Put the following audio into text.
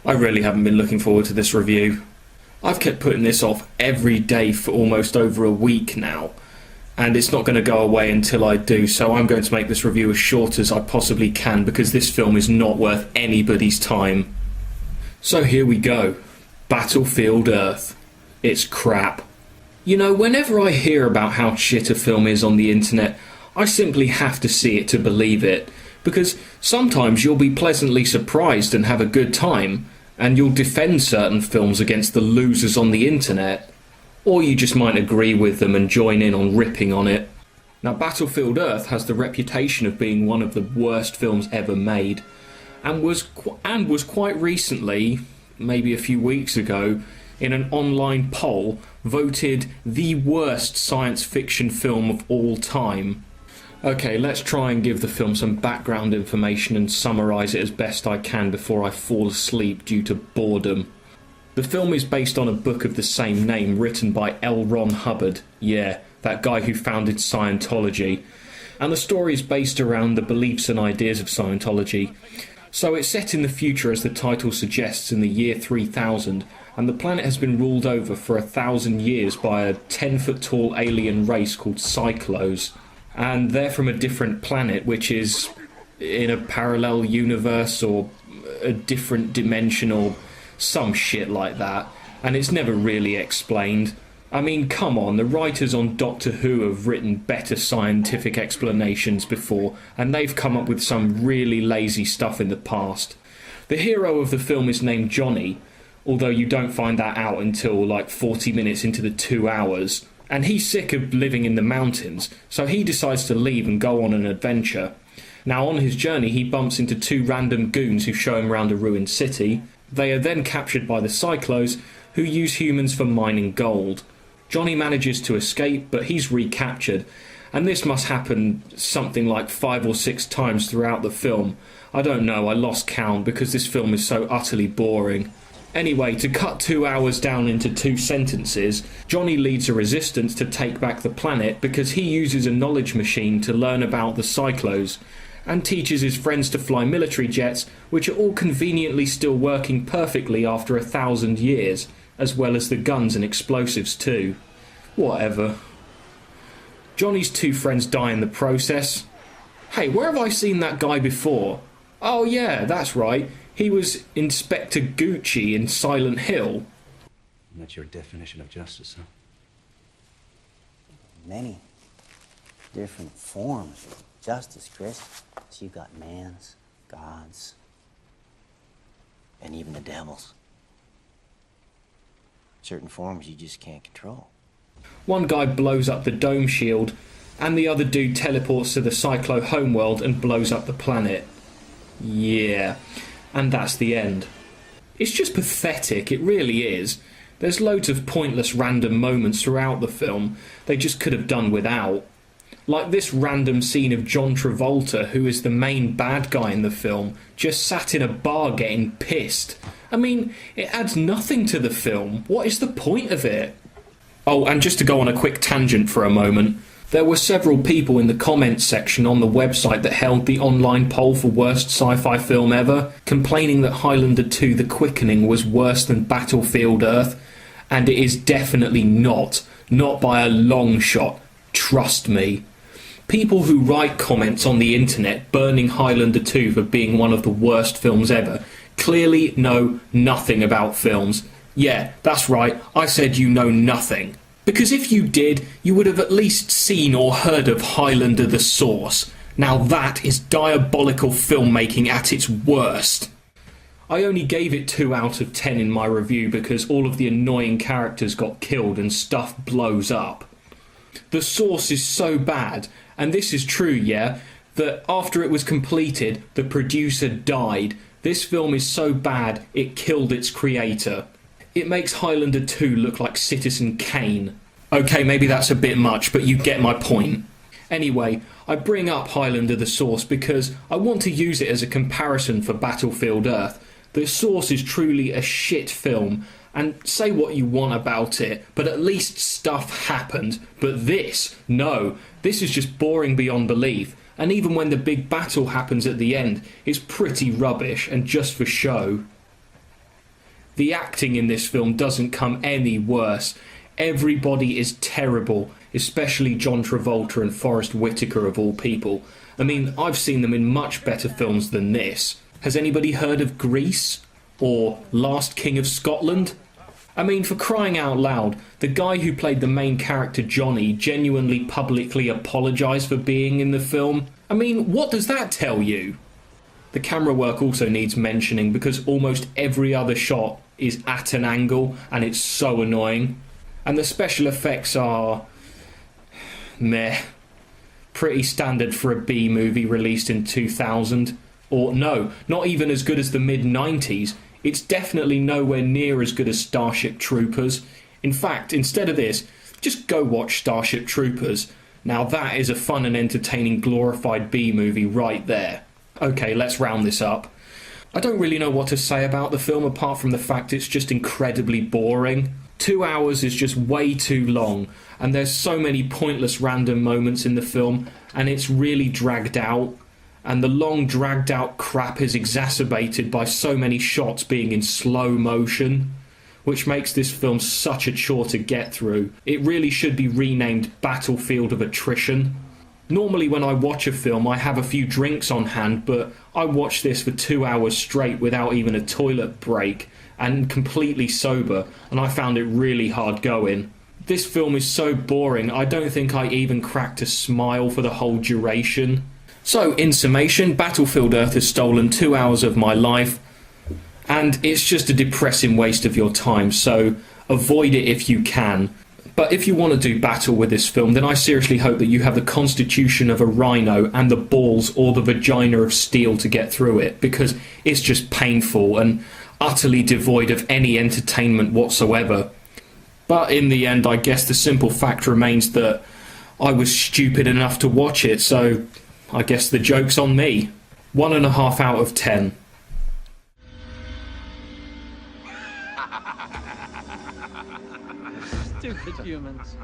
I really haven't been looking forward to this review. I've kept putting this off every day for almost over a week now, and it's not going to go away until I do, so I'm going to make this review as short as I possibly can because this film is not worth anybody's time. So here we go. Battlefield Earth. It's crap. You know, whenever I hear about how shit a film is on the internet, I simply have to see it to believe it, because sometimes you'll be pleasantly surprised and have a good time, and you'll defend certain films against the losers on the internet, or you just might agree with them and join in on ripping on it. Now, Battlefield Earth has the reputation of being one of the worst films ever made, and was quite recently, maybe a few weeks ago, in an online poll, voted the worst science fiction film of all time. Okay, let's try and give the film some background information and summarise it as best I can before I fall asleep due to boredom. The film is based on a book of the same name written by L. Ron Hubbard, yeah, that guy who founded Scientology, and the story is based around the beliefs and ideas of Scientology. So it's set in the future, as the title suggests, in the year 3000, and the planet has been ruled over for 1,000 years by a 10-foot-tall alien race called Cyclos. And they're from a different planet, which is in a parallel universe or a different dimension or some shit like that. And it's never really explained. I mean, come on, the writers on Doctor Who have written better scientific explanations before, and they've come up with some really lazy stuff in the past. The hero of the film is named Johnny, although you don't find that out until like 40 minutes into the 2 hours. And he's sick of living in the mountains, so he decides to leave and go on an adventure. Now, on his journey, he bumps into two random goons who show him around a ruined city. They are then captured by the Cyclos, who use humans for mining gold. Johnny manages to escape, but he's recaptured, and this must happen something like 5 or 6 times throughout the film. I don't know, I lost count because this film is so utterly boring. Anyway, to cut 2 hours down into 2 sentences, Johnny leads a resistance to take back the planet because he uses a knowledge machine to learn about the Cyclos, and teaches his friends to fly military jets, which are all conveniently still working perfectly after 1,000 years, as well as the guns and explosives too. Whatever. Johnny's 2 friends die in the process. Hey, where have I seen that guy before? Oh yeah, that's right. He was Inspector Gucci in Silent Hill. And that's your definition of justice, huh? Many different forms of justice, Chris. So you've got man's, God's, and even the devil's. Certain forms you just can't control. One guy blows up the dome shield, and the other dude teleports to the Cyclo homeworld and blows up the planet. Yeah. And that's the end. It's just pathetic, it really is. There's loads of pointless random moments throughout the film they just could have done without. Like this random scene of John Travolta, who is the main bad guy in the film, just sat in a bar getting pissed. I mean, it adds nothing to the film. What is the point of it? Oh, and just to go on a quick tangent for a moment, there were several people in the comments section on the website that held the online poll for worst sci-fi film ever, complaining that Highlander 2: The Quickening was worse than Battlefield Earth, and it is definitely not by a long shot, trust me. People who write comments on the internet burning Highlander 2 for being one of the worst films ever clearly know nothing about films. Yeah, that's right, I said you know nothing. Because if you did, you would have at least seen or heard of Highlander the Source. Now that is diabolical filmmaking at its worst. I only gave it 2 out of 10 in my review because all of the annoying characters got killed and stuff blows up. The Source is so bad, and this is true, yeah, that after it was completed, the producer died. This film is so bad, it killed its creator. It makes Highlander 2 look like Citizen Kane. Okay, maybe that's a bit much, but you get my point. Anyway, I bring up Highlander the Source because I want to use it as a comparison for Battlefield Earth. The Source is truly a shit film, and say what you want about it, but at least stuff happened. But this, no, this is just boring beyond belief. And even when the big battle happens at the end, it's pretty rubbish and just for show. The acting in this film doesn't come any worse. Everybody is terrible, especially John Travolta and Forrest Whitaker of all people. I mean, I've seen them in much better films than this. Has anybody heard of Grease? Or Last King of Scotland? I mean, for crying out loud, the guy who played the main character Johnny genuinely publicly apologised for being in the film. I mean, what does that tell you? The camera work also needs mentioning because almost every other shot is at an angle and it's so annoying. And the special effects are meh. Pretty standard for a B movie released in 2000. Or no, not even as good as the mid-90s. It's definitely nowhere near as good as Starship Troopers. In fact, instead of this, just go watch Starship Troopers. Now that is a fun and entertaining glorified B movie right there. Okay, let's round this up. I don't really know what to say about the film apart from the fact it's just incredibly boring. 2 hours is just way too long, and there's so many pointless random moments in the film, and it's really dragged out. And the long dragged out crap is exacerbated by so many shots being in slow motion, which makes this film such a chore to get through. It really should be renamed Battlefield of Attrition. Normally when I watch a film I have a few drinks on hand, but I watched this for 2 hours straight without even a toilet break and completely sober, and I found it really hard going. This film is so boring I don't think I even cracked a smile for the whole duration. So, in summation, Battlefield Earth has stolen 2 hours of my life, and it's just a depressing waste of your time, so avoid it if you can. But if you want to do battle with this film, then I seriously hope that you have the constitution of a rhino and the balls or the vagina of steel to get through it, because it's just painful and utterly devoid of any entertainment whatsoever. But in the end, I guess the simple fact remains that I was stupid enough to watch it, so I guess the joke's on me. 1.5 out of 10. Stupid humans.